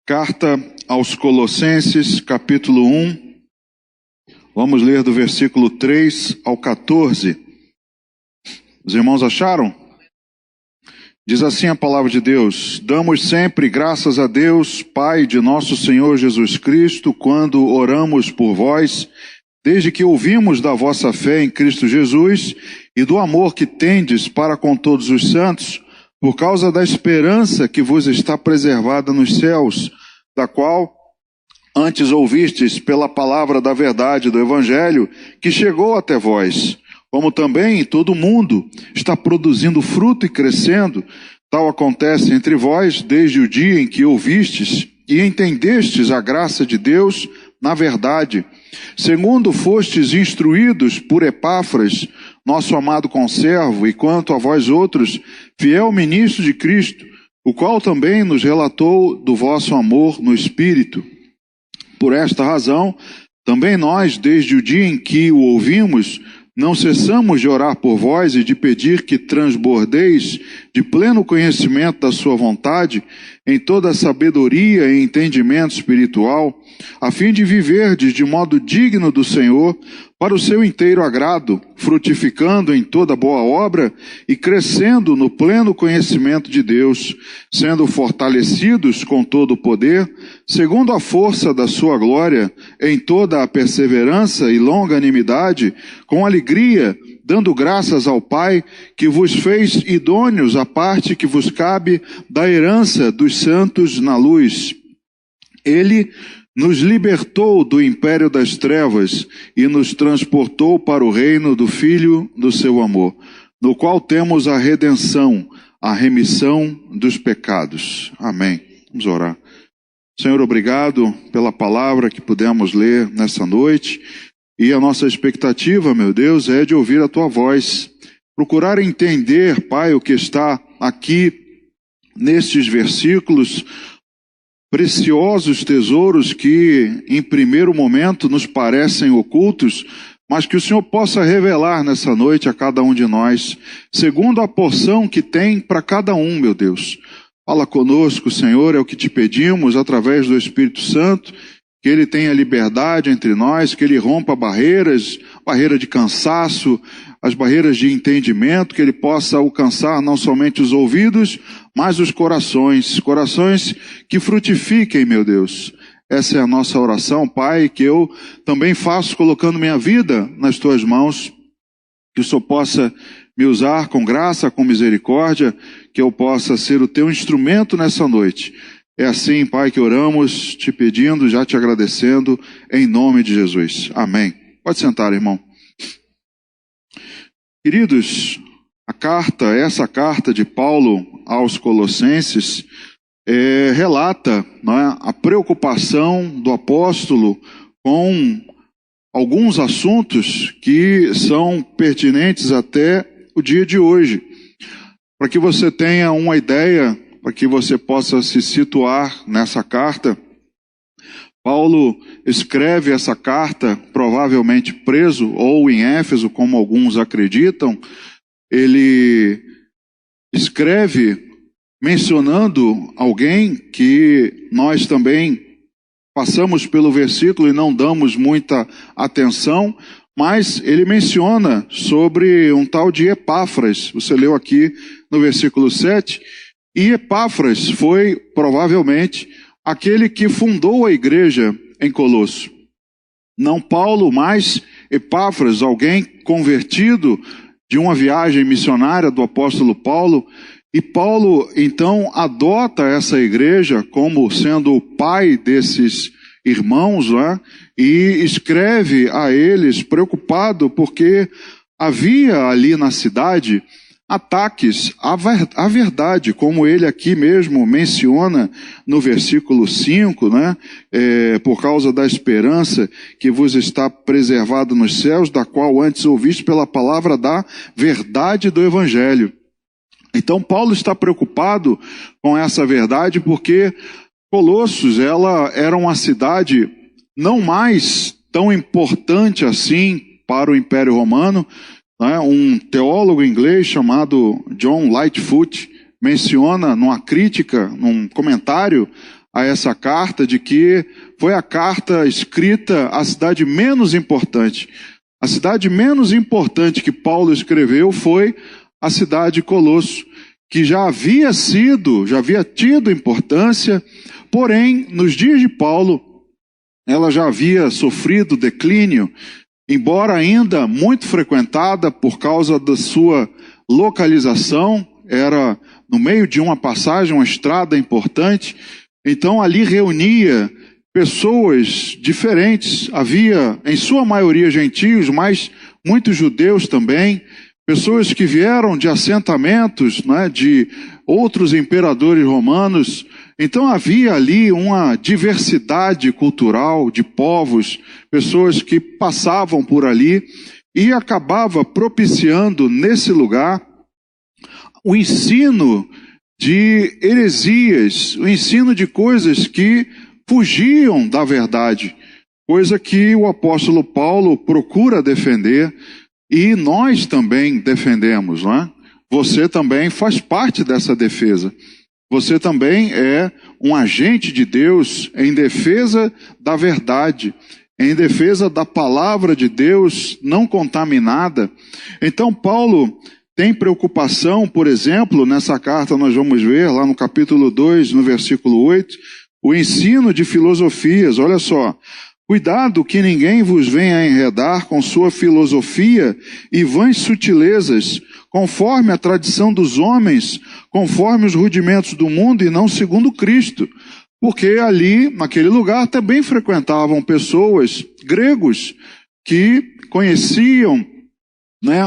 Carta aos Colossenses, capítulo 1, vamos ler do versículo 3 ao 14. Os irmãos acharam? Diz assim a palavra de Deus: damos sempre graças a Deus, Pai de nosso Senhor Jesus Cristo, quando oramos por vós, desde que ouvimos da vossa fé em Cristo Jesus e do amor que tendes para com todos os santos, por causa da esperança que vos está preservada nos céus, da qual antes ouvistes pela palavra da verdade do Evangelho, que chegou até vós, como também todo o mundo está produzindo fruto e crescendo. Tal acontece entre vós desde o dia em que ouvistes e entendestes a graça de Deus na verdade, segundo fostes instruídos por Epáfras, nosso amado conservo, e quanto a vós outros, fiel ministro de Cristo, o qual também nos relatou do vosso amor no Espírito. Por esta razão, também nós, desde o dia em que o ouvimos, não cessamos de orar por vós e de pedir que transbordeis de pleno conhecimento da sua vontade, em toda a sabedoria e entendimento espiritual, a fim de viverdes de modo digno do Senhor, para o seu inteiro agrado, frutificando em toda boa obra e crescendo no pleno conhecimento de Deus, sendo fortalecidos com todo o poder, segundo a força da sua glória, em toda a perseverança e longanimidade, com alegria, dando graças ao Pai, que vos fez idôneos à parte que vos cabe da herança dos santos na luz. Ele nos libertou do império das trevas e nos transportou para o reino do Filho do seu amor, no qual temos a redenção, a remissão dos pecados. Amém. Vamos orar. Senhor, obrigado pela palavra que pudemos ler nessa noite. E a nossa expectativa, meu Deus, é de ouvir a Tua voz. Procurar entender, Pai, o que está aqui nestes versículos, preciosos tesouros que em primeiro momento nos parecem ocultos, mas que o Senhor possa revelar nessa noite a cada um de nós, segundo a porção que tem para cada um, meu Deus. Fala conosco, Senhor, é o que te pedimos através do Espírito Santo, que Ele tenha liberdade entre nós, que Ele rompa barreiras, barreira de cansaço, as barreiras de entendimento, que Ele possa alcançar não somente os ouvidos, mas os corações que frutifiquem, meu Deus. Essa é a nossa oração, Pai, que eu também faço colocando minha vida nas Tuas mãos, que o Senhor possa me usar com graça, com misericórdia, que eu possa ser o Teu instrumento nessa noite. É assim, Pai, que oramos, te pedindo, já te agradecendo, em nome de Jesus. Amém. Pode sentar, irmão. Queridos, essa carta de Paulo aos Colossenses relata, né, a preocupação do apóstolo com alguns assuntos que são pertinentes até o dia de hoje. Para que você tenha uma ideia, para que você possa se situar nessa carta, Paulo escreve essa carta, provavelmente preso, ou em Éfeso, como alguns acreditam. Ele escreve mencionando alguém que nós também passamos pelo versículo e não damos muita atenção, mas ele menciona sobre um tal de Epáfras. Você leu aqui no versículo 7, e Epáfras foi provavelmente aquele que fundou a igreja em Colosso. Não Paulo, mas Epáfras, alguém convertido de uma viagem missionária do apóstolo Paulo. E Paulo, então, adota essa igreja como sendo o pai desses irmãos, né? E escreve a eles preocupado porque havia ali na cidade ataques à verdade, como ele aqui mesmo menciona no versículo 5, né? Por causa da esperança que vos está preservada nos céus, da qual antes ouviste pela palavra da verdade do Evangelho. Então Paulo está preocupado com essa verdade porque Colossos, ela era uma cidade não mais tão importante assim para o Império Romano. Um teólogo inglês chamado John Lightfoot menciona numa crítica, num comentário a essa carta de que foi a carta escrita à cidade menos importante. A cidade menos importante que Paulo escreveu foi a cidade de Colosso, que já havia tido importância, porém, nos dias de Paulo, ela já havia sofrido declínio, embora ainda muito frequentada por causa da sua localização, era no meio de uma passagem, uma estrada importante, então ali reunia pessoas diferentes, havia em sua maioria gentios, mas muitos judeus também, pessoas que vieram de assentamentos, né, de outros imperadores romanos. Então havia ali uma diversidade cultural de povos, pessoas que passavam por ali, e acabava propiciando nesse lugar o ensino de heresias, o ensino de coisas que fugiam da verdade, coisa que o apóstolo Paulo procura defender, e nós também defendemos, não é? Você também faz parte dessa defesa. Você também é um agente de Deus em defesa da verdade, em defesa da palavra de Deus não contaminada. Então Paulo tem preocupação, por exemplo, nessa carta nós vamos ver lá no capítulo 2, no versículo 8, o ensino de filosofias. Olha só: cuidado que ninguém vos venha enredar com sua filosofia e vãs sutilezas, conforme a tradição dos homens, conforme os rudimentos do mundo e não segundo Cristo. Porque ali, naquele lugar, também frequentavam pessoas, gregos, que conheciam, né,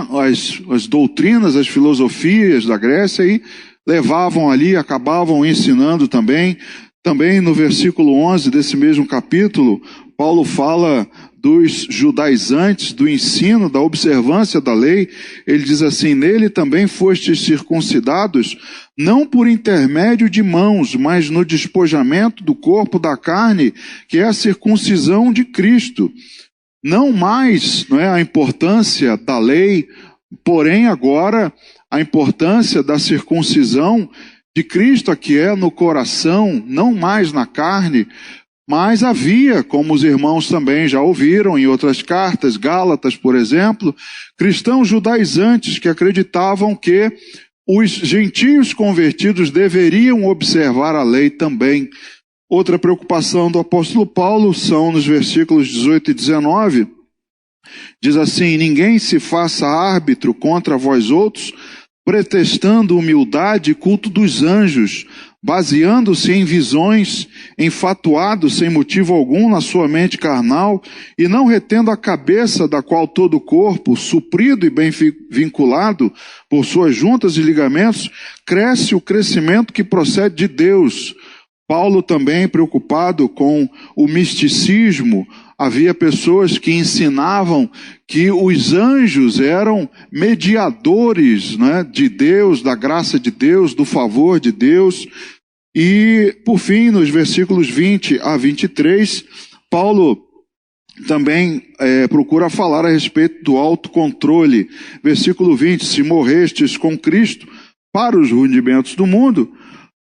as doutrinas, as filosofias da Grécia e levavam ali, acabavam ensinando também. Também no versículo 11 desse mesmo capítulo, Paulo fala dos judaizantes, do ensino, da observância da lei. Ele diz assim: nele também fostes circuncidados, não por intermédio de mãos, mas no despojamento do corpo da carne, que é a circuncisão de Cristo. Não mais, não é, a importância da lei, porém agora a importância da circuncisão de Cristo, que é no coração, não mais na carne. Mas havia, como os irmãos também já ouviram em outras cartas, Gálatas, por exemplo, cristãos judaizantes que acreditavam que os gentios convertidos deveriam observar a lei também. Outra preocupação do apóstolo Paulo são nos versículos 18 e 19. Diz assim: ninguém se faça árbitro contra vós outros, pretextando humildade e culto dos anjos, baseando-se em visões, enfatuado sem motivo algum na sua mente carnal, e não retendo a cabeça, da qual todo o corpo, suprido e bem vinculado por suas juntas e ligamentos, cresce o crescimento que procede de Deus. Paulo também preocupado com o misticismo. Havia pessoas que ensinavam que os anjos eram mediadores, né, de Deus, da graça de Deus, do favor de Deus. E, por fim, nos versículos 20 a 23, Paulo também procura falar a respeito do autocontrole. Versículo 20: se morrestes com Cristo para os rudimentos do mundo,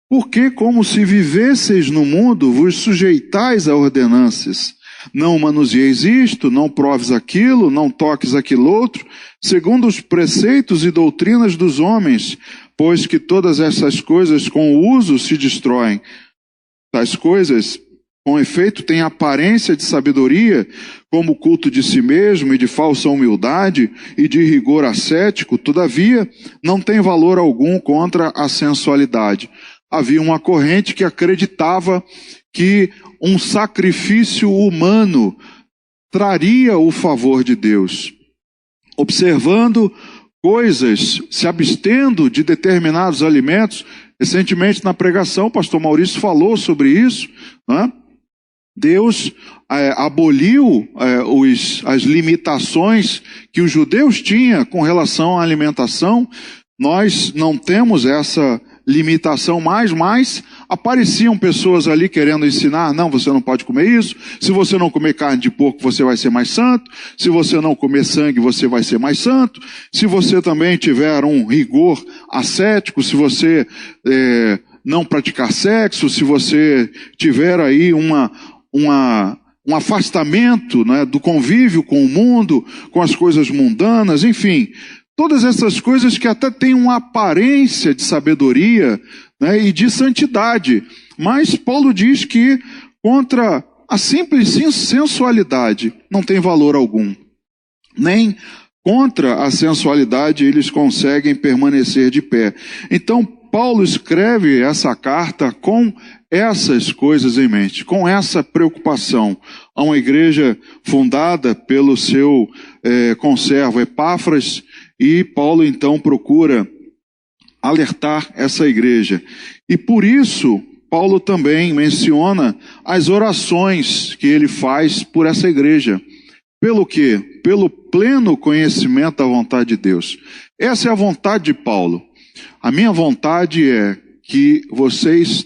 porque como se vivesseis no mundo, vos sujeitais a ordenanças. Não manuseis isto, não proves aquilo, não toques aquilo outro, segundo os preceitos e doutrinas dos homens, pois que todas essas coisas com o uso se destroem. Tais coisas, com efeito, têm aparência de sabedoria, como o culto de si mesmo e de falsa humildade e de rigor ascético, todavia não tem valor algum contra a sensualidade. Havia uma corrente que acreditava que um sacrifício humano traria o favor de Deus. Observando coisas, se abstendo de determinados alimentos. Recentemente na pregação, o pastor Maurício falou sobre isso, né? Deus aboliu as limitações que os judeus tinham com relação à alimentação. Nós não temos essa limitação mais, mas apareciam pessoas ali querendo ensinar: não, você não pode comer isso, se você não comer carne de porco você vai ser mais santo, se você não comer sangue você vai ser mais santo, se você também tiver um rigor ascético, se você não praticar sexo, se você tiver aí um afastamento, né, do convívio com o mundo, com as coisas mundanas, enfim, todas essas coisas que até têm uma aparência de sabedoria, né, e de santidade. Mas Paulo diz que contra a simples sensualidade não tem valor algum. Nem contra a sensualidade eles conseguem permanecer de pé. Então Paulo escreve essa carta com essas coisas em mente, com essa preocupação, a uma igreja fundada pelo seu conservo Epáfras, e Paulo então procura alertar essa igreja. E por isso Paulo também menciona as orações que ele faz por essa igreja. Pelo quê? Pelo pleno conhecimento da vontade de Deus. Essa é a vontade de Paulo. A minha vontade é que vocês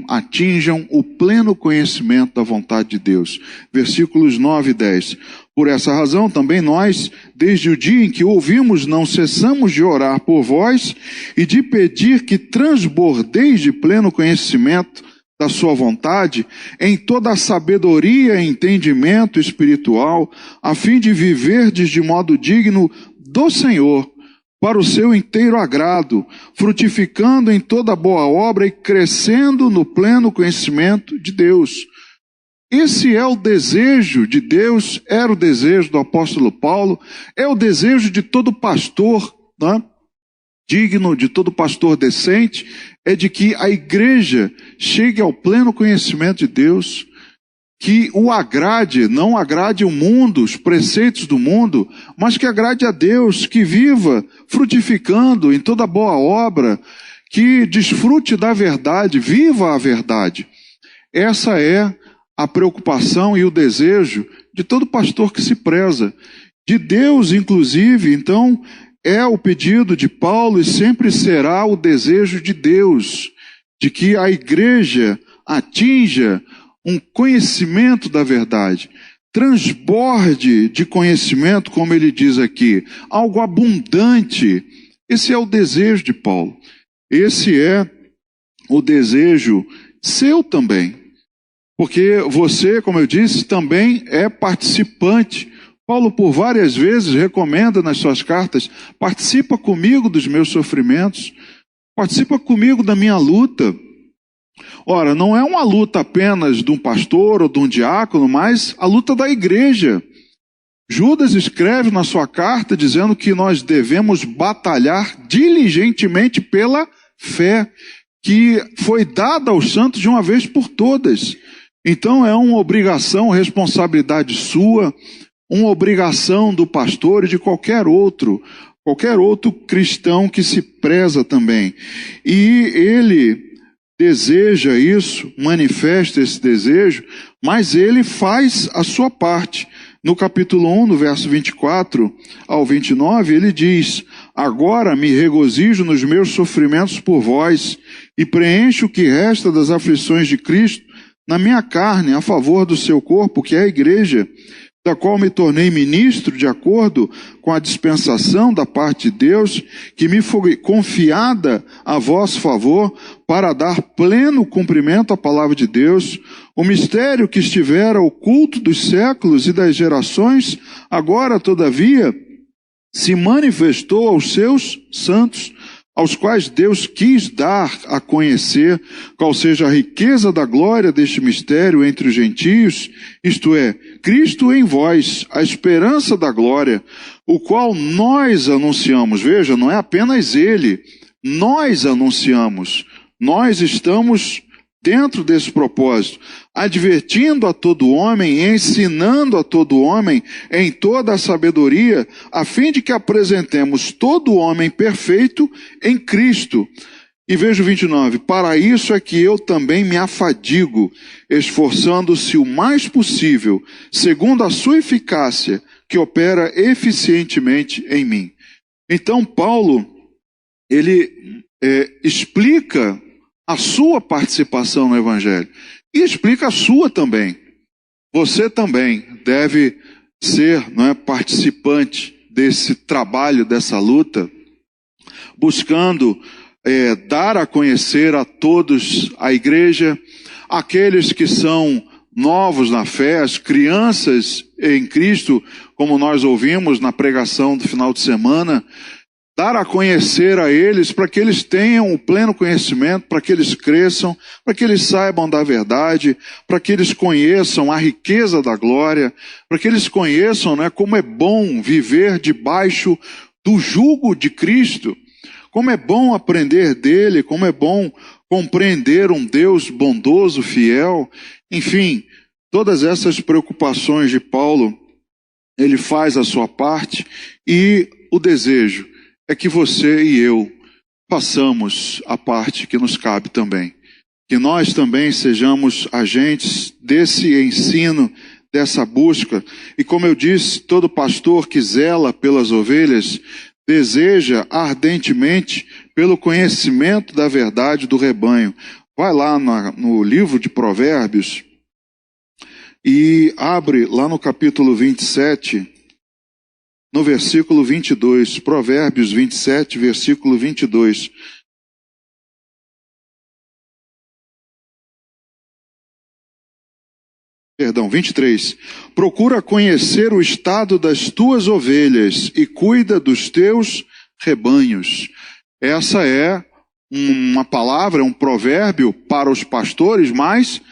atinjam o pleno conhecimento da vontade de Deus. Versículos 9 e 10. Por essa razão, também nós, desde o dia em que ouvimos, não cessamos de orar por vós e de pedir que transbordeis de pleno conhecimento da sua vontade, em toda a sabedoria e entendimento espiritual, a fim de viverdes de modo digno do Senhor, para o seu inteiro agrado, frutificando em toda boa obra e crescendo no pleno conhecimento de Deus. Esse é o desejo de Deus, era o desejo do apóstolo Paulo, é o desejo de todo pastor, né? Digno, de todo pastor decente, é de que a igreja chegue ao pleno conhecimento de Deus, que o agrade, não agrade o mundo, os preceitos do mundo, mas que agrade a Deus, que viva frutificando em toda boa obra, que desfrute da verdade, viva a verdade. Essa é a preocupação e o desejo de todo pastor que se preza. De Deus, inclusive, então, é o pedido de Paulo e sempre será o desejo de Deus, de que a igreja atinja um conhecimento da verdade, transborde de conhecimento, como ele diz aqui, algo abundante. Esse é o desejo de Paulo. Esse é o desejo seu também. Porque você, como eu disse, também é participante. Paulo, por várias vezes, recomenda nas suas cartas: participa comigo dos meus sofrimentos, participa comigo da minha luta. Ora, não é uma luta apenas de um pastor ou de um diácono, mas a luta da igreja. Judas escreve na sua carta dizendo que nós devemos batalhar diligentemente pela fé, que foi dada aos santos de uma vez por todas. Então é uma obrigação, responsabilidade sua, uma obrigação do pastor e de qualquer outro cristão que se preza também. E ele deseja isso, manifesta esse desejo, mas ele faz a sua parte. No capítulo 1, no verso 24 ao 29, ele diz: agora me regozijo nos meus sofrimentos por vós e preencho o que resta das aflições de Cristo na minha carne, a favor do seu corpo, que é a igreja, da qual me tornei ministro de acordo com a dispensação da parte de Deus, que me foi confiada a vosso favor, para dar pleno cumprimento à palavra de Deus, o mistério que estivera oculto dos séculos e das gerações, agora, todavia, se manifestou aos seus santos, aos quais Deus quis dar a conhecer qual seja a riqueza da glória deste mistério entre os gentios, isto é, Cristo em vós, a esperança da glória, o qual nós anunciamos. Veja, não é apenas ele, nós anunciamos, nós estamos dentro desse propósito, advertindo a todo homem, ensinando a todo homem em toda a sabedoria, a fim de que apresentemos todo homem perfeito em Cristo. E veja o 29, para isso é que eu também me afadigo, esforçando-se o mais possível, segundo a sua eficácia, que opera eficientemente em mim. Então Paulo, ele explica a sua participação no Evangelho. E explica a sua também. Você também deve ser, participante desse trabalho, dessa luta, buscando dar a conhecer a todos a igreja, aqueles que são novos na fé, as crianças em Cristo, como nós ouvimos na pregação do final de semana, dar a conhecer a eles para que eles tenham o pleno conhecimento, para que eles cresçam, para que eles saibam da verdade, para que eles conheçam a riqueza da glória, para que eles conheçam, né, como é bom viver debaixo do jugo de Cristo, como é bom aprender dele, como é bom compreender um Deus bondoso, fiel. Enfim, todas essas preocupações de Paulo, ele faz a sua parte, e o desejo é que você e eu façamos a parte que nos cabe também. Que nós também sejamos agentes desse ensino, dessa busca. E como eu disse, todo pastor que zela pelas ovelhas deseja ardentemente pelo conhecimento da verdade do rebanho. Vai lá no livro de Provérbios e abre lá no capítulo 27, no versículo 22, Provérbios 27, versículo 22. Perdão, 23. Procura conhecer o estado das tuas ovelhas e cuida dos teus rebanhos. Essa é uma palavra, um provérbio para os pastores, mas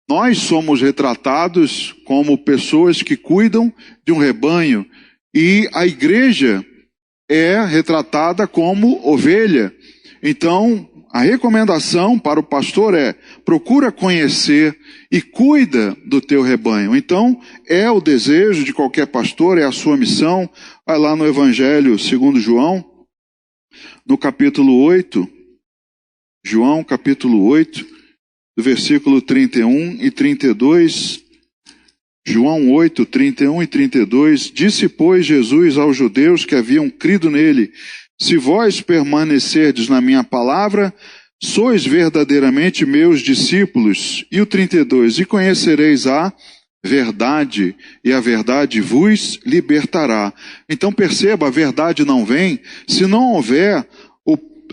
nós somos retratados como pessoas que cuidam de um rebanho. E a igreja é retratada como ovelha. Então, a recomendação para o pastor é: procura conhecer e cuida do teu rebanho. Então, é o desejo de qualquer pastor, é a sua missão. Vai lá no Evangelho segundo João, no capítulo 8, João capítulo 8, do versículo 31 e 32, João 8, 31 e 32, disse, pois, Jesus aos judeus que haviam crido nele, se vós permanecerdes na minha palavra, sois verdadeiramente meus discípulos. E o 32, e conhecereis a verdade, e a verdade vos libertará. Então perceba, a verdade não vem se não houver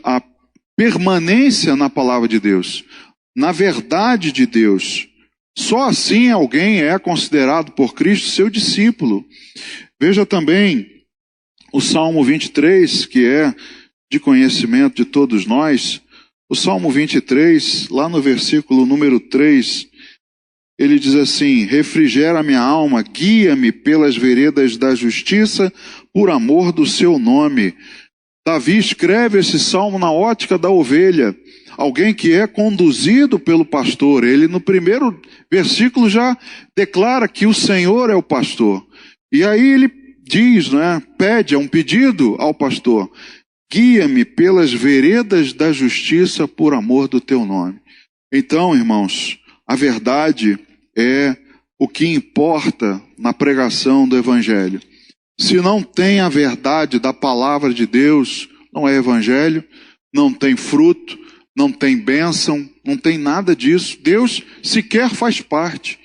a permanência na palavra de Deus, na verdade de Deus. Só assim alguém é considerado por Cristo seu discípulo. Veja também o Salmo 23, que é de conhecimento de todos nós. O Salmo 23, lá no versículo número 3, ele diz assim, refrigera minha alma, guia-me pelas veredas da justiça, por amor do seu nome. Davi escreve esse salmo na ótica da ovelha, alguém que é conduzido pelo pastor. Ele no primeiro versículo já declara que o Senhor é o pastor. E aí ele diz, né, pede, é um pedido ao pastor, guia-me pelas veredas da justiça por amor do teu nome. Então, irmãos, a verdade é o que importa na pregação do evangelho. Se não tem a verdade da palavra de Deus, não é evangelho, não tem fruto, não tem bênção, não tem nada disso. Deus sequer faz parte.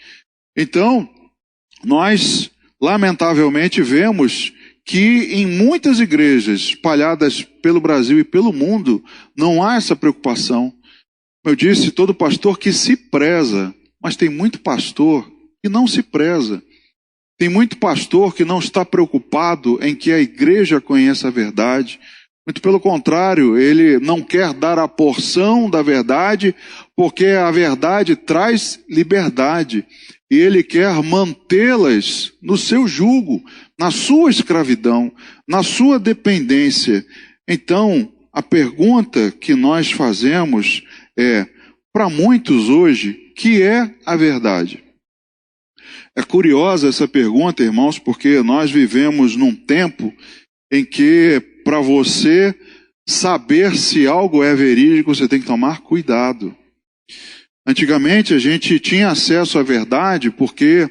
Então, nós, lamentavelmente, vemos que em muitas igrejas espalhadas pelo Brasil e pelo mundo, não há essa preocupação. Como eu disse, todo pastor que se preza, mas tem muito pastor que não se preza. Tem muito pastor que não está preocupado em que a igreja conheça a verdade. Muito pelo contrário, ele não quer dar a porção da verdade, porque a verdade traz liberdade. E ele quer mantê-las no seu jugo, na sua escravidão, na sua dependência. Então, a pergunta que nós fazemos é, para muitos hoje, que é a verdade? É curiosa essa pergunta, irmãos, porque nós vivemos num tempo em que, para você saber se algo é verídico, você tem que tomar cuidado. Antigamente a gente tinha acesso à verdade porque,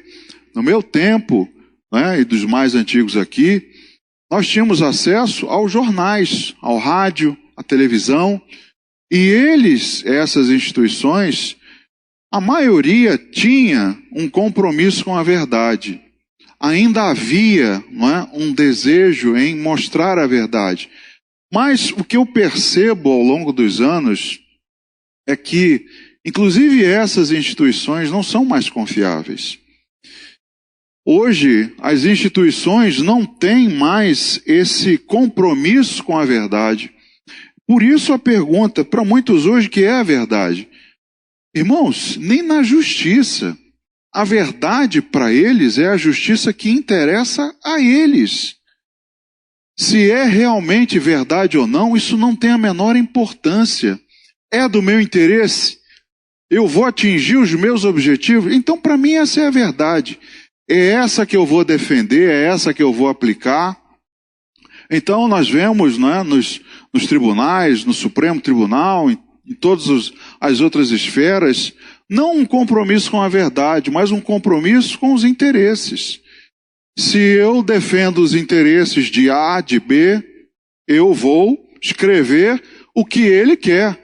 no meu tempo, né, e dos mais antigos aqui, nós tínhamos acesso aos jornais, ao rádio, à televisão, e essas instituições, a maioria tinha um compromisso com a verdade. Ainda havia, não é, um desejo em mostrar a verdade. Mas o que eu percebo ao longo dos anos é que, inclusive, essas instituições não são mais confiáveis. Hoje, as instituições não têm mais esse compromisso com a verdade. Por isso a pergunta para muitos hoje, que é a verdade? Irmãos, nem na justiça. A verdade para eles é a justiça que interessa a eles. Se é realmente verdade ou não, isso não tem a menor importância. É do meu interesse? Eu vou atingir os meus objetivos? Então, para mim, essa é a verdade. É essa que eu vou defender, é essa que eu vou aplicar. Então, nós vemos, né, nos tribunais, no Supremo Tribunal, em todas as outras esferas, não um compromisso com a verdade, mas um compromisso com os interesses. Se eu defendo os interesses de A, de B, eu vou escrever o que ele quer.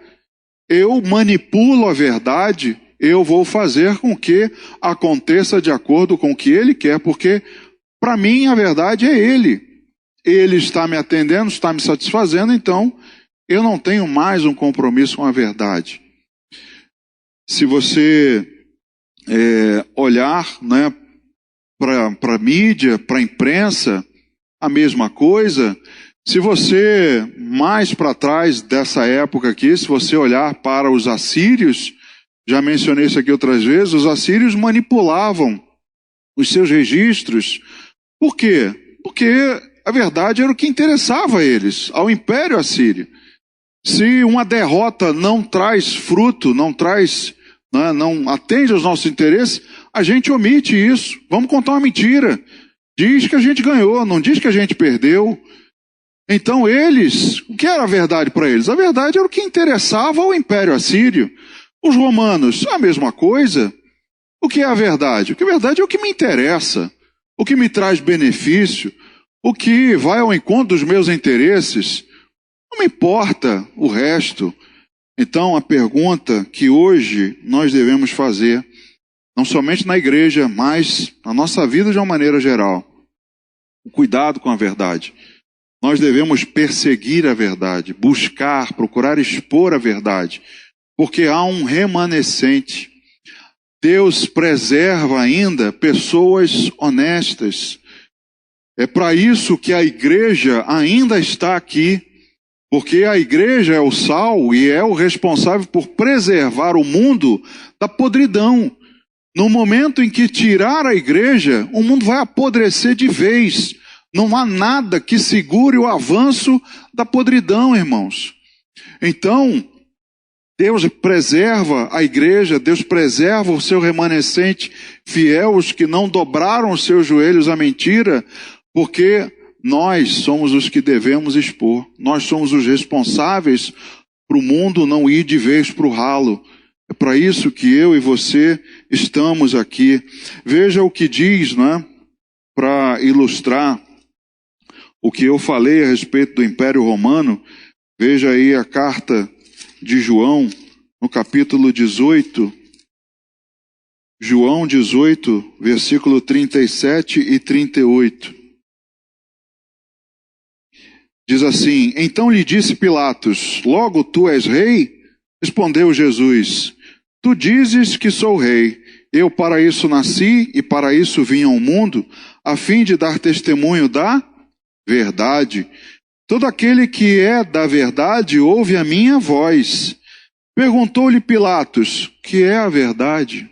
Eu manipulo a verdade, eu vou fazer com que aconteça de acordo com o que ele quer, porque para mim a verdade é ele. Ele está me atendendo, está me satisfazendo, então eu não tenho mais um compromisso com a verdade. Se você olhar, né, para a mídia, para a imprensa, a mesma coisa. Se você, mais para trás dessa época aqui, se você olhar para os assírios, já mencionei isso aqui outras vezes, os assírios manipulavam os seus registros. Por quê? Porque a verdade era o que interessava a eles, ao Império Assírio. Se uma derrota não traz fruto, não atende aos nossos interesses, a gente omite isso. Vamos contar uma mentira. Diz que a gente ganhou, não diz que a gente perdeu. Então eles, o que era a verdade para eles? A verdade era o que interessava ao Império Assírio. Os romanos, a mesma coisa. O que é a verdade? O que é a verdade é o que me interessa, o que me traz benefício, o que vai ao encontro dos meus interesses. Não me importa o resto. Então a pergunta que hoje nós devemos fazer, não somente na igreja, mas na nossa vida de uma maneira geral, o cuidado com a verdade. Nós devemos perseguir a verdade, buscar, procurar expor a verdade, porque há um remanescente. Deus preserva ainda pessoas honestas. É para isso que a igreja ainda está aqui, porque a igreja é o sal e é o responsável por preservar o mundo da podridão. No momento em que tirar a igreja, o mundo vai apodrecer de vez. Não há nada que segure o avanço da podridão, irmãos. Então, Deus preserva a igreja, Deus preserva o seu remanescente fiel, os que não dobraram os seus joelhos à mentira, porque nós somos os que devemos expor. Nós somos os responsáveis para o mundo não ir de vez para o ralo. É para isso que eu e você estamos aqui. Veja o que diz, né, para ilustrar o que eu falei a respeito do Império Romano. Veja aí a carta de João, no capítulo 18. João 18, versículo 37 e 38. Diz assim: Então lhe disse Pilatos: Logo tu és rei? Respondeu Jesus: Tu dizes que sou rei. Eu para isso nasci e para isso vim ao mundo, a fim de dar testemunho da verdade. Todo aquele que é da verdade ouve a minha voz. Perguntou-lhe Pilatos: que é a verdade?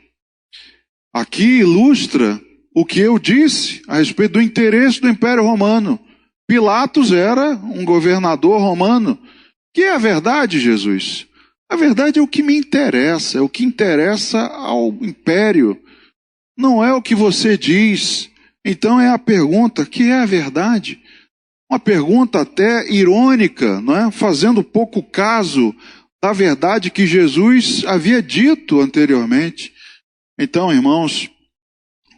Aqui ilustra o que eu disse a respeito do interesse do Império Romano. Pilatos era um governador romano. Que é a verdade, Jesus? A verdade é o que me interessa, é o que interessa ao Império. Não é o que você diz. Então é a pergunta: que é a verdade? Uma pergunta até irônica, não é? Fazendo pouco caso da verdade que Jesus havia dito anteriormente. Então, irmãos,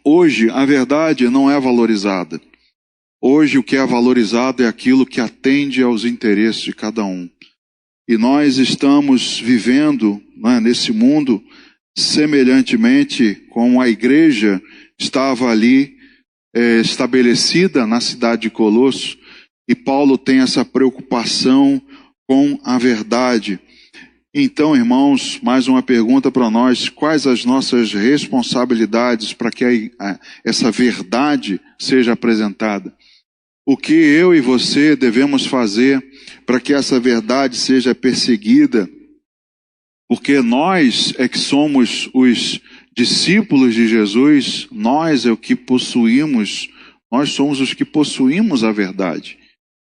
hoje a verdade não é valorizada. Hoje o que é valorizado é aquilo que atende aos interesses de cada um. E nós estamos vivendo, né, nesse mundo semelhantemente como a igreja estava ali estabelecida na cidade de Colosso. E Paulo tem essa preocupação com a verdade. Então, irmãos, mais uma pergunta para nós: quais as nossas responsabilidades para que essa verdade seja apresentada? O que eu e você devemos fazer para que essa verdade seja perseguida? Porque nós é que somos os discípulos de Jesus, nós é o que possuímos, nós somos os que possuímos a verdade.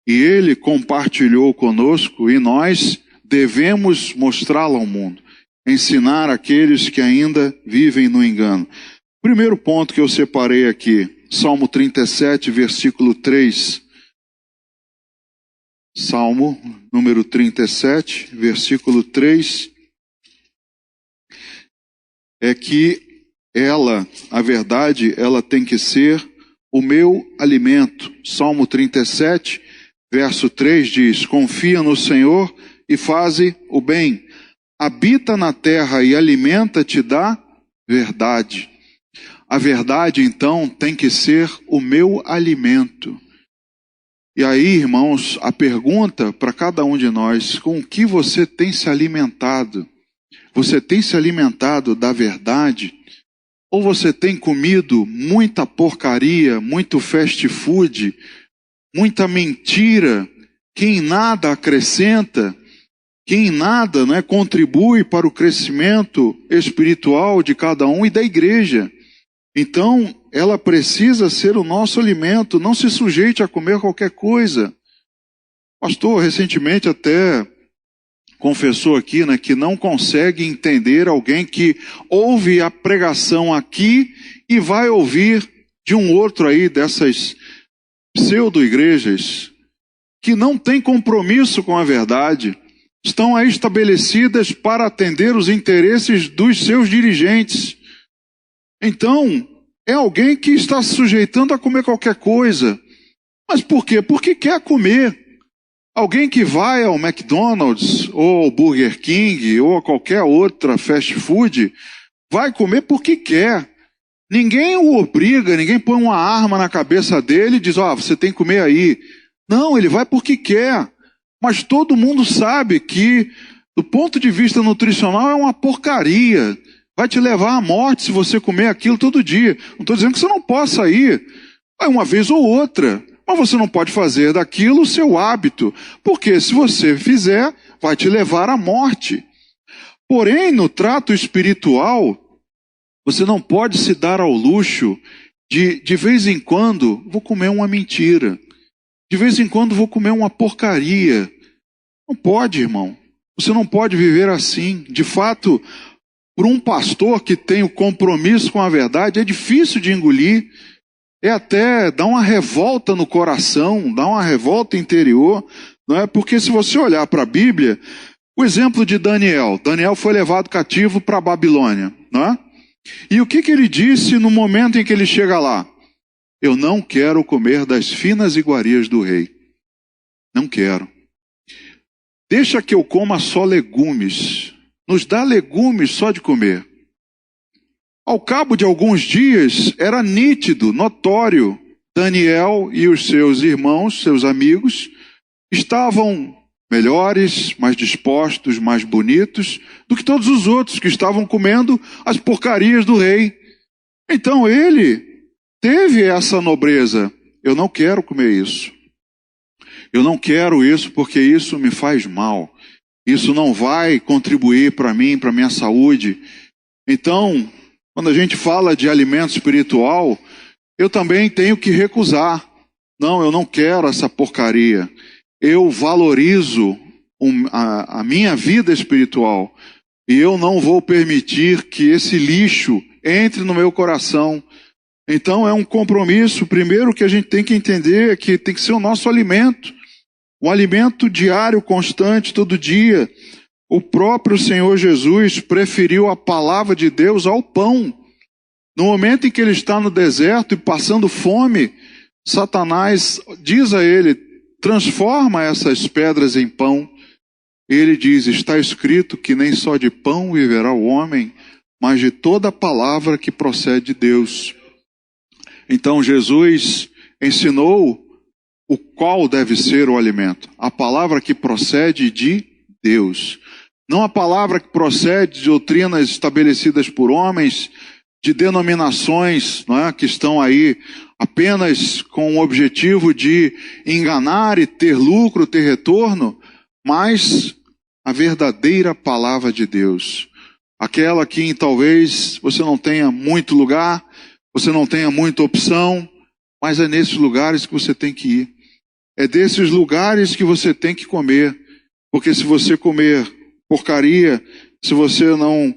E Ele compartilhou conosco e nós devemos mostrá-la ao mundo, ensinar aqueles que ainda vivem no engano. Primeiro ponto que eu separei aqui, Salmo 37, versículo 3. Salmo número 37, versículo 3. É que a verdade, ela tem que ser o meu alimento. Salmo 37, verso 3 diz: confia no Senhor e faze o bem. Habita na terra e alimenta-te da verdade. A verdade, então, tem que ser o meu alimento. E aí, irmãos, a pergunta para cada um de nós: com o que você tem se alimentado? Você tem se alimentado da verdade? Ou você tem comido muita porcaria, muito fast food, muita mentira, que em nada acrescenta, que em nada, né, contribui para o crescimento espiritual de cada um e da igreja? Então, ela precisa ser o nosso alimento. Não se sujeite a comer qualquer coisa. Pastor, recentemente até confessou aqui, né, que não consegue entender alguém que ouve a pregação aqui e vai ouvir de um outro aí dessas pseudo-igrejas que não tem compromisso com a verdade, estão aí estabelecidas para atender os interesses dos seus dirigentes. Então, é alguém que está se sujeitando a comer qualquer coisa. Mas por quê? Porque quer comer. Alguém que vai ao McDonald's, ou ao Burger King, ou a qualquer outra fast food, vai comer porque quer. Ninguém o obriga, ninguém põe uma arma na cabeça dele e diz: você tem que comer aí. Não, ele vai porque quer. Mas todo mundo sabe que, do ponto de vista nutricional, é uma porcaria. Vai te levar à morte se você comer aquilo todo dia. Não estou dizendo que você não possa ir, uma vez ou outra. Mas você não pode fazer daquilo o seu hábito, porque se você fizer, vai te levar à morte. Porém, no trato espiritual, você não pode se dar ao luxo de vez em quando, vou comer uma mentira. De vez em quando vou comer uma porcaria. Não pode, irmão. Você não pode viver assim. De fato, para um pastor que tem o compromisso com a verdade, é difícil de engolir. É até dá uma revolta no coração, dá uma revolta interior, não é? Porque se você olhar para a Bíblia, o exemplo de Daniel foi levado cativo para a Babilônia, não é? E o que ele disse no momento em que ele chega lá? Eu não quero comer das finas iguarias do rei. Não quero. Deixa que eu coma só legumes. Nos dá legumes só de comer. Ao cabo de alguns dias, era nítido, notório, Daniel e os seus irmãos, seus amigos, estavam melhores, mais dispostos, mais bonitos do que todos os outros que estavam comendo as porcarias do rei. Então ele teve essa nobreza: eu não quero comer isso. Eu não quero isso porque isso me faz mal. Isso não vai contribuir para mim, para a minha saúde. Então, quando a gente fala de alimento espiritual, eu também tenho que recusar. Não, eu não quero essa porcaria. Eu valorizo a minha vida espiritual. E eu não vou permitir que esse lixo entre no meu coração. Então é um compromisso. Primeiro que a gente tem que entender é que tem que ser o nosso alimento. Um alimento diário, constante, todo dia. O próprio Senhor Jesus preferiu a palavra de Deus ao pão. No momento em que ele está no deserto e passando fome, Satanás diz a ele: transforma essas pedras em pão. Ele diz: está escrito que nem só de pão viverá o homem, mas de toda a palavra que procede de Deus. Então Jesus ensinou o qual deve ser o alimento? A palavra que procede de Deus. Não a palavra que procede de doutrinas estabelecidas por homens, de denominações, não é, que estão aí apenas com o objetivo de enganar e ter lucro, ter retorno, mas a verdadeira palavra de Deus. Aquela que talvez você não tenha muito lugar, você não tenha muita opção, mas é nesses lugares que você tem que ir. É desses lugares que você tem que comer. Porque se você comer porcaria, se você não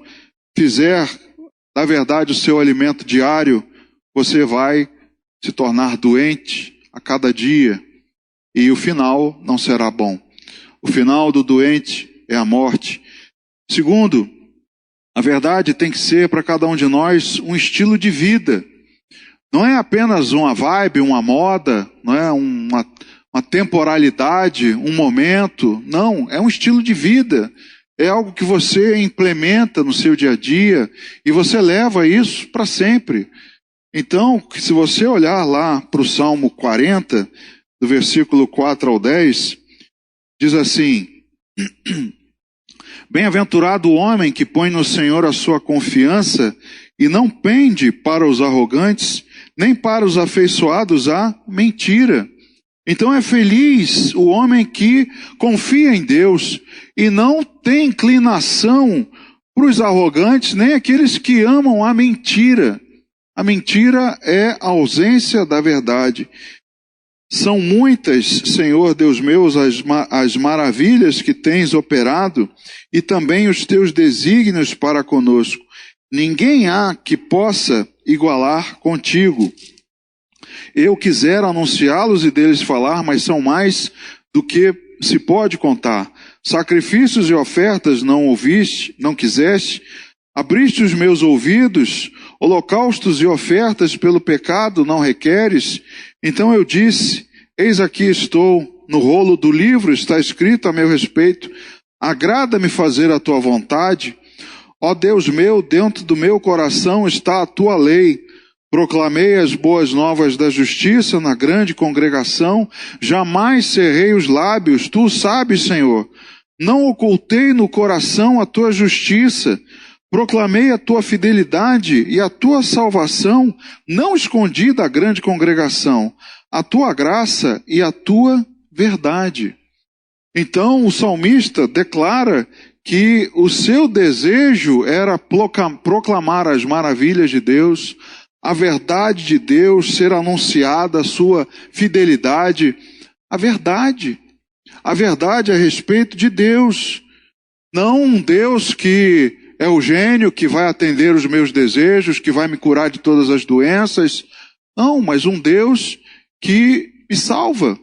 fizer, na verdade, o seu alimento diário, você vai se tornar doente a cada dia. E o final não será bom. O final do doente é a morte. Segundo, a verdade tem que ser para cada um de nós um estilo de vida. Não é apenas uma vibe, uma moda, não é uma temporalidade, um momento. Não, é um estilo de vida. É algo que você implementa no seu dia a dia e você leva isso para sempre. Então, se você olhar lá para o Salmo 40, do versículo 4 ao 10, diz assim: Bem-aventurado o homem que põe no Senhor a sua confiança e não pende para os arrogantes, nem para os afeiçoados à mentira. Então é feliz o homem que confia em Deus e não tem inclinação para os arrogantes, nem aqueles que amam a mentira. A mentira é a ausência da verdade. São muitas, Senhor Deus meu, as maravilhas que tens operado e também os teus desígnios para conosco. Ninguém há que possa igualar contigo. Eu quisera anunciá-los e deles falar, mas são mais do que se pode contar. Sacrifícios e ofertas não ouviste, não quiseste. Abriste os meus ouvidos, holocaustos e ofertas pelo pecado não requeres. Então eu disse, eis aqui estou, no rolo do livro está escrito a meu respeito. Agrada-me fazer a tua vontade. Ó Deus meu, dentro do meu coração está a tua lei. Proclamei as boas novas da justiça na grande congregação. Jamais cerrei os lábios, tu sabes, Senhor. Não ocultei no coração a tua justiça. Proclamei a tua fidelidade e a tua salvação. Não escondi da grande congregação a tua graça e a tua verdade. Então o salmista declara que o seu desejo era proclamar as maravilhas de Deus, a verdade de Deus, ser anunciada, a sua fidelidade, a verdade a respeito de Deus. Não um Deus que é o gênio que vai atender os meus desejos, que vai me curar de todas as doenças. Não, mas um Deus que me salva,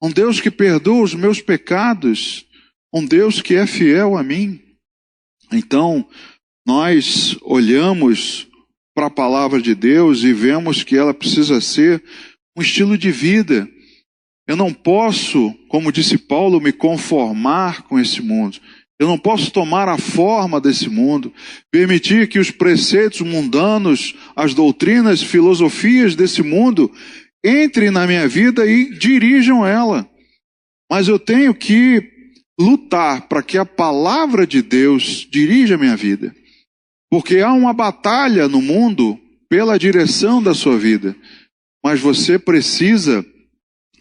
um Deus que perdoa os meus pecados, um Deus que é fiel a mim. Então, nós olhamos para a palavra de Deus e vemos que ela precisa ser um estilo de vida. Eu não posso, como disse Paulo, me conformar com esse mundo. Eu não posso tomar a forma desse mundo, permitir que os preceitos mundanos, as doutrinas, filosofias desse mundo entrem na minha vida e dirijam ela. Mas eu tenho que lutar para que a palavra de Deus dirija a minha vida. Porque há uma batalha no mundo pela direção da sua vida. Mas você precisa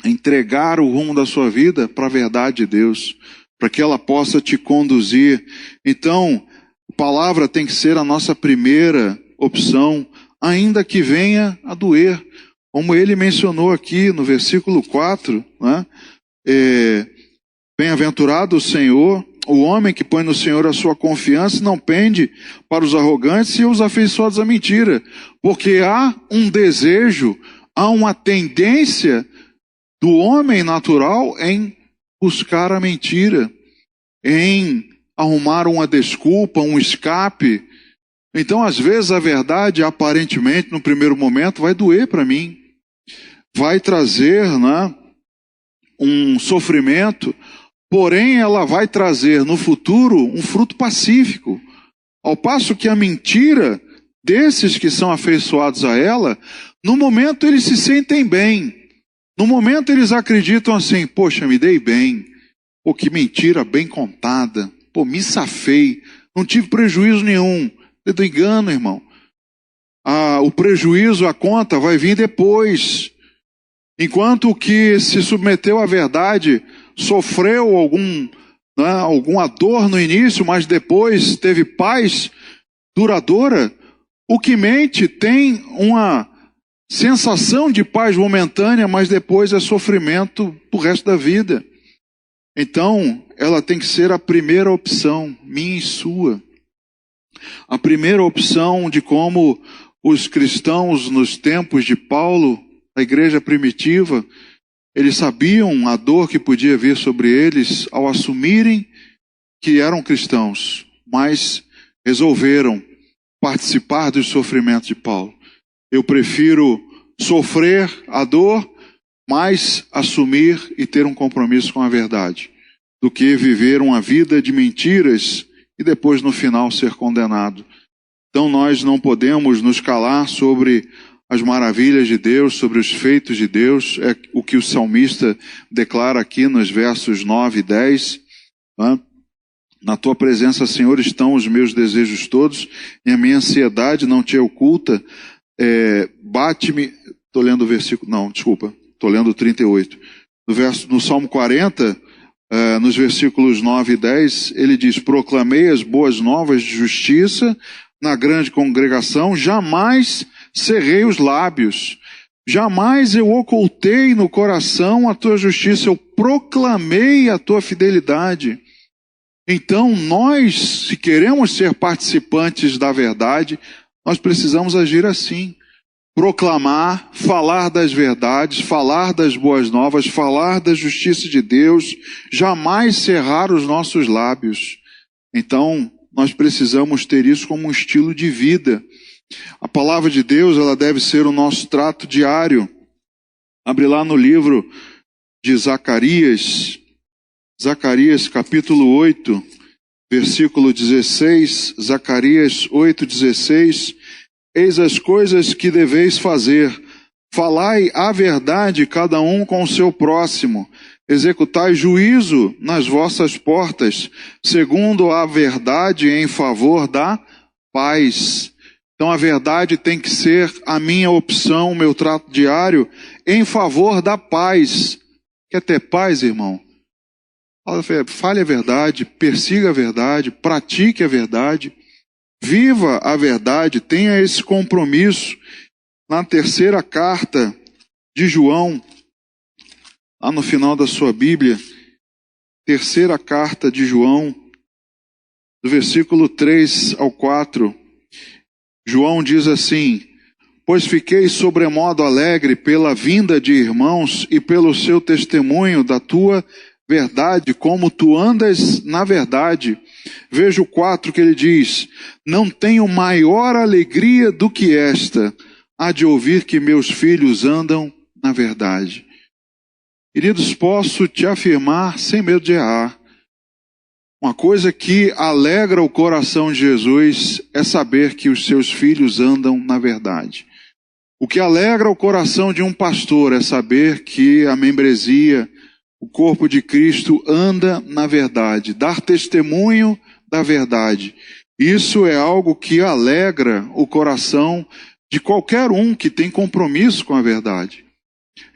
entregar o rumo da sua vida para a verdade de Deus, para que ela possa te conduzir. Então, a palavra tem que ser a nossa primeira opção, ainda que venha a doer. Como ele mencionou aqui no versículo 4, né? Bem-aventurado o Senhor, o homem que põe no Senhor a sua confiança, não pende para os arrogantes e os afeiçoados à mentira. Porque há um desejo, há uma tendência do homem natural em buscar a mentira, em arrumar uma desculpa, um escape. Então, às vezes, a verdade, aparentemente, no primeiro momento, vai doer para mim. Vai trazer, né, um sofrimento, porém ela vai trazer no futuro um fruto pacífico. Ao passo que a mentira desses que são afeiçoados a ela, no momento eles se sentem bem. No momento eles acreditam assim, poxa, me dei bem, pô, que mentira bem contada, pô, me safei, não tive prejuízo nenhum. Eu tô engano, irmão. O prejuízo, a conta vai vir depois. Enquanto o que se submeteu à verdade sofreu alguma dor no início, mas depois teve paz duradoura, o que mente tem uma sensação de paz momentânea, mas depois é sofrimento pro resto da vida. Então, ela tem que ser a primeira opção, minha e sua. A primeira opção de como os cristãos nos tempos de Paulo, a igreja primitiva, eles sabiam a dor que podia vir sobre eles ao assumirem que eram cristãos, mas resolveram participar dos sofrimentos de Paulo. Eu prefiro sofrer a dor, mas assumir e ter um compromisso com a verdade, do que viver uma vida de mentiras e depois no final ser condenado. Então nós não podemos nos calar sobre as maravilhas de Deus, sobre os feitos de Deus, é o que o salmista declara aqui nos versos 9 e 10. Né? Na tua presença, Senhor, estão os meus desejos todos, e a minha ansiedade não te é oculta. Bate-me, estou lendo o versículo, não, desculpa, estou lendo o 38. No Salmo 40, nos versículos 9 e 10, ele diz, proclamei as boas novas de justiça na grande congregação, jamais cerrei os lábios, jamais eu ocultei no coração a tua justiça, eu proclamei a tua fidelidade. Então nós, se queremos ser participantes da verdade, nós precisamos agir assim. Proclamar, falar das verdades, falar das boas novas, falar da justiça de Deus, jamais cerrar os nossos lábios. Então, nós precisamos ter isso como um estilo de vida. A palavra de Deus, ela deve ser o nosso trato diário. Abre lá no livro de Zacarias, Zacarias capítulo 8, versículo 16, Zacarias 8, 16, eis as coisas que deveis fazer, falai a verdade cada um com o seu próximo, executai juízo nas vossas portas, segundo a verdade em favor da paz. Então a verdade tem que ser a minha opção, o meu trato diário, em favor da paz. Quer ter paz, irmão? Fale a verdade, persiga a verdade, pratique a verdade, viva a verdade, tenha esse compromisso. Na terceira carta de João, lá no final da sua Bíblia, terceira carta de João, do versículo 3 ao 4, João diz assim, pois fiquei sobremodo alegre pela vinda de irmãos e pelo seu testemunho da tua verdade, como tu andas na verdade. Veja o 4 que ele diz, não tenho maior alegria do que esta, a de ouvir que meus filhos andam na verdade. Queridos, posso te afirmar sem medo de errar, uma coisa que alegra o coração de Jesus é saber que os seus filhos andam na verdade. O que alegra o coração de um pastor é saber que a membresia, o corpo de Cristo anda na verdade, dar testemunho da verdade. Isso é algo que alegra o coração de qualquer um que tem compromisso com a verdade.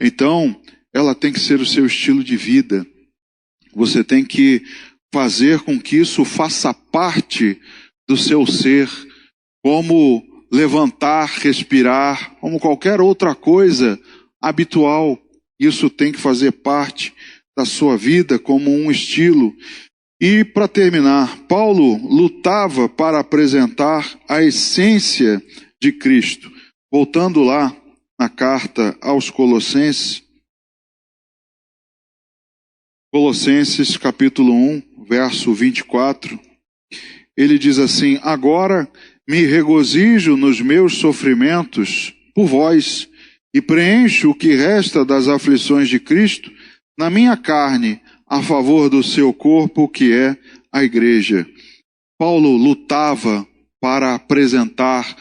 Então, ela tem que ser o seu estilo de vida. Você tem que fazer com que isso faça parte do seu ser, como levantar, respirar, como qualquer outra coisa habitual. Isso tem que fazer parte da sua vida como um estilo. E para terminar, Paulo lutava para apresentar a essência de Cristo. Voltando lá na carta aos Colossenses, Colossenses capítulo 1, verso 24, ele diz assim, agora me regozijo nos meus sofrimentos por vós, e preencho o que resta das aflições de Cristo na minha carne, a favor do seu corpo, que é a igreja. Paulo lutava para apresentar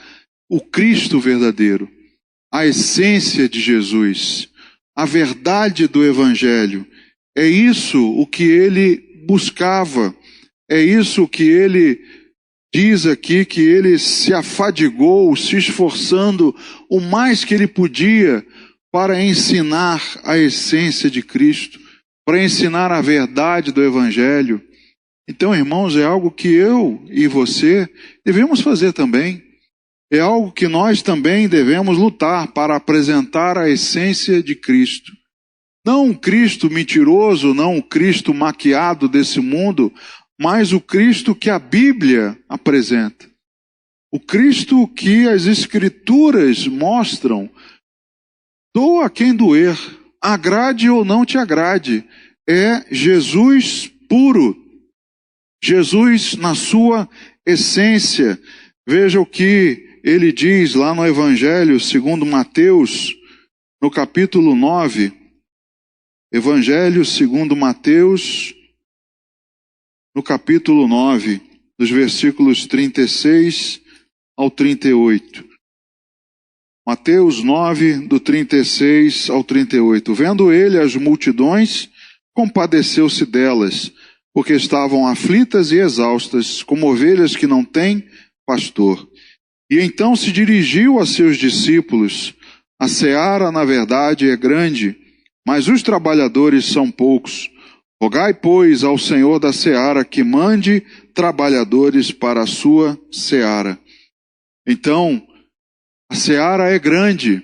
o Cristo verdadeiro, a essência de Jesus, a verdade do Evangelho. É isso o que ele buscava, é isso que ele diz aqui, que ele se afadigou, se esforçando o mais que ele podia para ensinar a essência de Cristo, para ensinar a verdade do Evangelho. Então, irmãos, é algo que eu e você devemos fazer também. É algo que nós também devemos lutar para apresentar a essência de Cristo. Não o Cristo mentiroso, não o Cristo maquiado desse mundo, mas o Cristo que a Bíblia apresenta. O Cristo que as Escrituras mostram. Doa quem doer, agrade ou não te agrade. É Jesus puro. Jesus na sua essência. Veja o que ele diz lá no Evangelho segundo Mateus, no capítulo 9. Evangelho segundo Mateus, no capítulo 9, dos versículos 36 ao 38. Mateus 9, do 36 ao 38. Vendo ele as multidões, compadeceu-se delas, porque estavam aflitas e exaustas, como ovelhas que não têm pastor. E então se dirigiu a seus discípulos: a seara, na verdade, é grande, mas os trabalhadores são poucos. Rogai, pois, ao Senhor da seara que mande trabalhadores para a sua seara. Então, a seara é grande.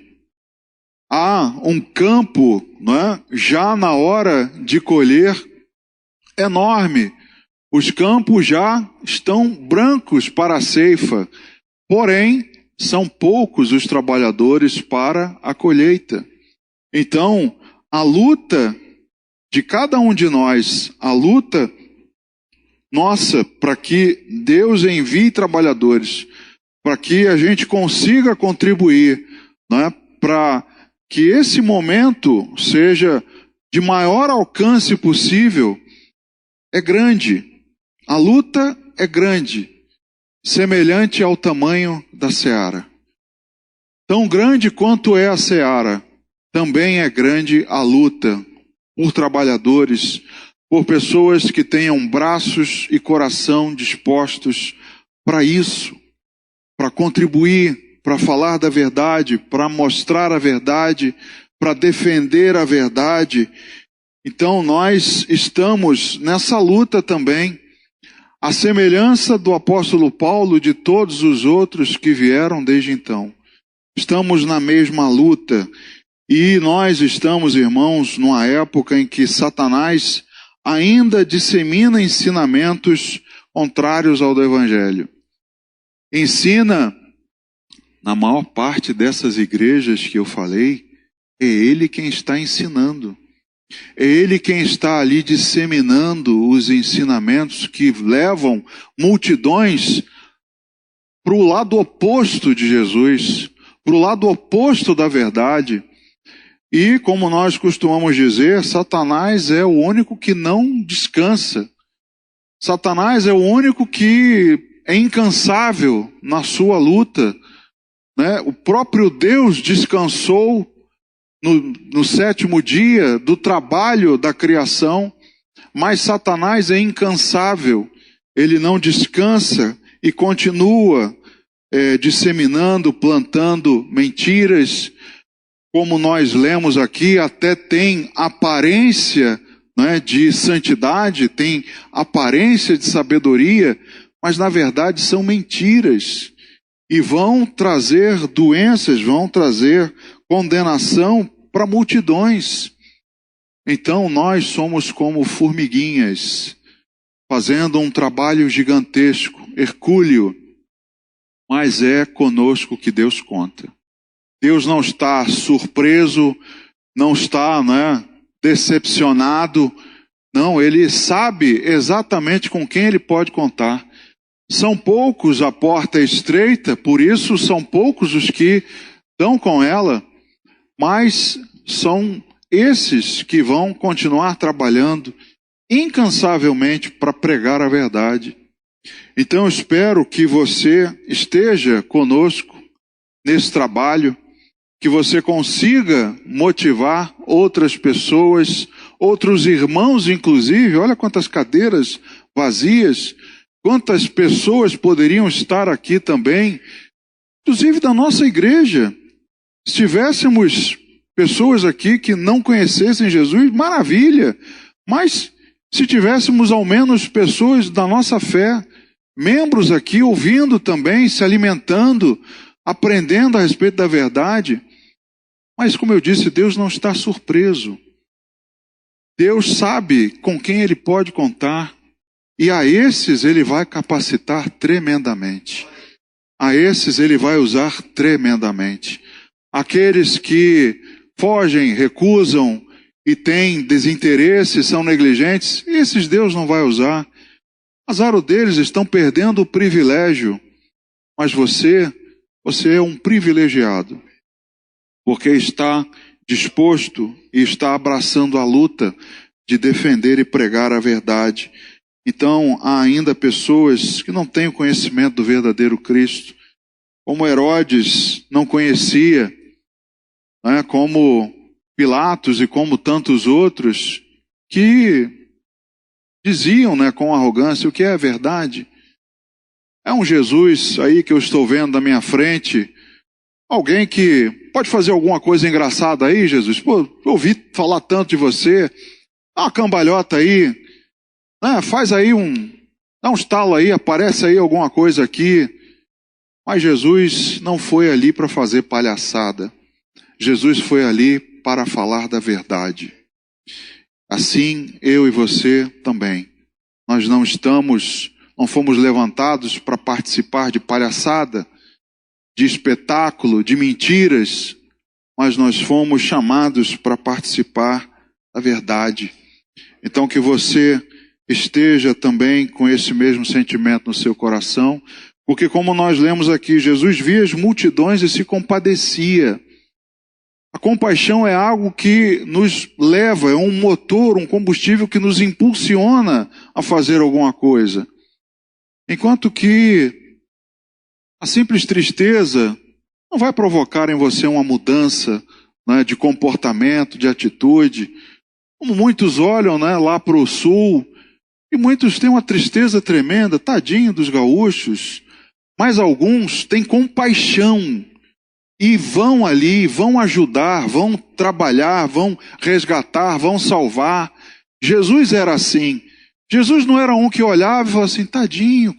Há um campo, não é, já na hora de colher, enorme. Os campos já estão brancos para a ceifa. Porém, são poucos os trabalhadores para a colheita. Então, a luta de cada um de nós, a luta nossa para que Deus envie trabalhadores, para que a gente consiga contribuir, né, para que esse momento seja de maior alcance possível, é grande. A luta é grande, semelhante ao tamanho da seara. Tão grande quanto é a seara, também é grande a luta por trabalhadores, por pessoas que tenham braços e coração dispostos para isso, para contribuir, para falar da verdade, para mostrar a verdade, para defender a verdade. Então nós estamos nessa luta também, a semelhança do apóstolo Paulo e de todos os outros que vieram desde então. Estamos na mesma luta e nós estamos, irmãos, numa época em que Satanás ainda dissemina ensinamentos contrários ao do Evangelho. Ensina, na maior parte dessas igrejas que eu falei, é ele quem está ensinando. É ele quem está ali disseminando os ensinamentos que levam multidões para o lado oposto de Jesus, para o lado oposto da verdade. E, como nós costumamos dizer, Satanás é o único que não descansa. Satanás é o único que é incansável na sua luta, né? O próprio Deus descansou no sétimo dia do trabalho da criação, mas Satanás é incansável, ele não descansa e continua disseminando, plantando mentiras, como nós lemos aqui, até tem aparência, né, de santidade, tem aparência de sabedoria, mas na verdade são mentiras, e vão trazer doenças, vão trazer condenação para multidões. Então nós somos como formiguinhas, fazendo um trabalho gigantesco, hercúleo, mas é conosco que Deus conta. Deus não está surpreso, não está, né, decepcionado, não, Ele sabe exatamente com quem Ele pode contar. São poucos a porta estreita, por isso são poucos os que estão com ela, mas são esses que vão continuar trabalhando incansavelmente para pregar a verdade. Então eu espero que você esteja conosco nesse trabalho, que você consiga motivar outras pessoas, outros irmãos inclusive. Olha quantas cadeiras vazias, quantas pessoas poderiam estar aqui também, inclusive da nossa igreja. Se tivéssemos pessoas aqui que não conhecessem Jesus, maravilha, mas se tivéssemos ao menos pessoas da nossa fé, membros aqui ouvindo também, se alimentando, aprendendo a respeito da verdade. Mas como eu disse, Deus não está surpreso. Deus sabe com quem Ele pode contar, e a esses Ele vai capacitar tremendamente. A esses Ele vai usar tremendamente. Aqueles que fogem, recusam e têm desinteresse, são negligentes, esses Deus não vai usar. Azar deles, estão perdendo o privilégio. Mas você é um privilegiado, porque está disposto e está abraçando a luta de defender e pregar a verdade. Então, há ainda pessoas que não têm o conhecimento do verdadeiro Cristo, como Herodes não conhecia, né, como Pilatos e como tantos outros, que diziam, né, com arrogância, o que é a verdade. É um Jesus aí que eu estou vendo na minha frente, alguém que pode fazer alguma coisa engraçada aí, Jesus. Pô, eu ouvi falar tanto de você, dá uma cambalhota aí, né, faz aí dá um estalo aí, aparece aí alguma coisa aqui. Mas Jesus não foi ali para fazer palhaçada. Jesus foi ali para falar da verdade. Assim, eu e você também. Nós não fomos levantados para participar de palhaçada, de espetáculo, de mentiras, mas nós fomos chamados para participar da verdade. Então que você esteja também com esse mesmo sentimento no seu coração, porque como nós lemos aqui, Jesus via as multidões e se compadecia. A compaixão é algo que nos leva, é um motor, um combustível que nos impulsiona a fazer alguma coisa. Enquanto que a simples tristeza não vai provocar em você uma mudança, né, de comportamento, de atitude. Como muitos olham, né, lá para o sul, e muitos têm uma tristeza tremenda, tadinho dos gaúchos, mas alguns têm compaixão e vão ali, vão ajudar, vão trabalhar, vão resgatar, vão salvar. Jesus era assim. Jesus não era um que olhava e falava assim, tadinho,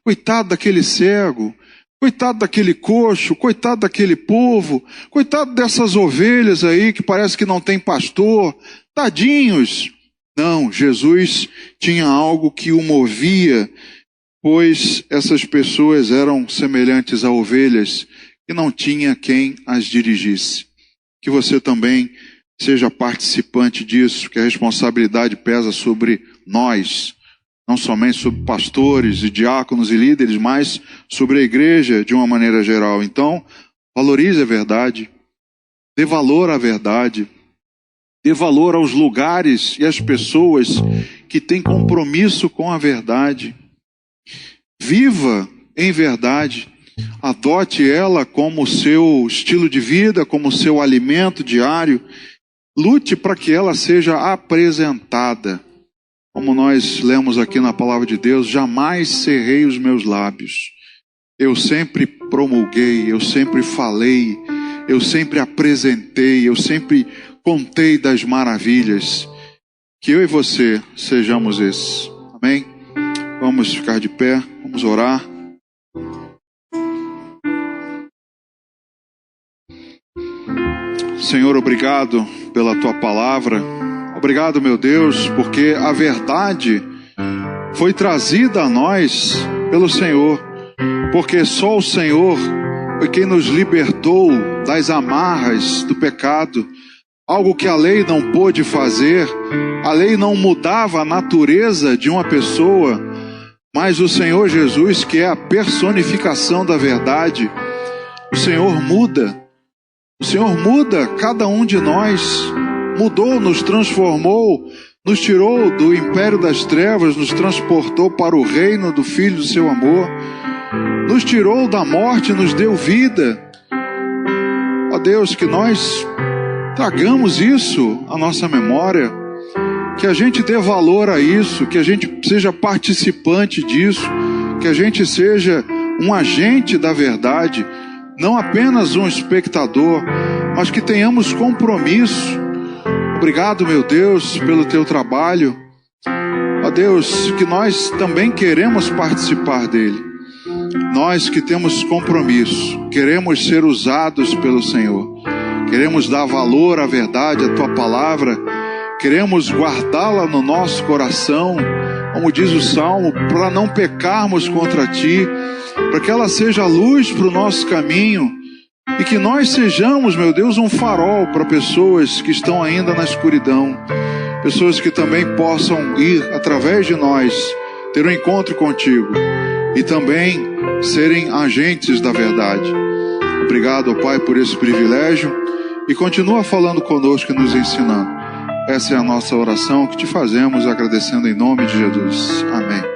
coitado daquele cego, coitado daquele coxo, coitado daquele povo, coitado dessas ovelhas aí que parece que não tem pastor, tadinhos. Não, Jesus tinha algo que o movia, pois essas pessoas eram semelhantes a ovelhas que não tinha quem as dirigisse. Que você também seja participante disso, que a responsabilidade pesa sobre nós, não somente sobre pastores e diáconos e líderes, mas sobre a igreja de uma maneira geral. Então, valorize a verdade, dê valor à verdade, dê valor aos lugares e às pessoas que têm compromisso com a verdade. Viva em verdade, adote ela como seu estilo de vida, como seu alimento diário. Lute para que ela seja apresentada. Como nós lemos aqui na palavra de Deus, jamais cerrei os meus lábios. Eu sempre promulguei, eu sempre falei, eu sempre apresentei, eu sempre contei das maravilhas. Que eu e você sejamos esses. Amém? Vamos ficar de pé, vamos orar. Senhor, obrigado pela tua palavra. Obrigado, meu Deus, porque a verdade foi trazida a nós pelo Senhor, porque só o Senhor foi quem nos libertou das amarras do pecado, algo que a lei não pôde fazer. A lei não mudava a natureza de uma pessoa, mas o Senhor Jesus, que é a personificação da verdade, o Senhor muda. O Senhor muda cada um de nós, mudou, nos transformou, nos tirou do império das trevas, nos transportou para o reino do Filho do seu amor, nos tirou da morte, nos deu vida. Ó Deus, que nós tragamos isso à nossa memória, que a gente dê valor a isso, que a gente seja participante disso, que a gente seja um agente da verdade, não apenas um espectador, mas que tenhamos compromisso. Obrigado, meu Deus, pelo teu trabalho. Ó Deus, que nós também queremos participar dele. Nós que temos compromisso, queremos ser usados pelo Senhor. Queremos dar valor à verdade, à tua palavra. Queremos guardá-la no nosso coração, como diz o Salmo, para não pecarmos contra ti, para que ela seja luz para o nosso caminho e que nós sejamos, meu Deus, um farol para pessoas que estão ainda na escuridão, pessoas que também possam ir através de nós, ter um encontro contigo e também serem agentes da verdade. Obrigado, Pai, por esse privilégio e continua falando conosco e nos ensinando. Essa é a nossa oração que te fazemos agradecendo em nome de Jesus. Amém.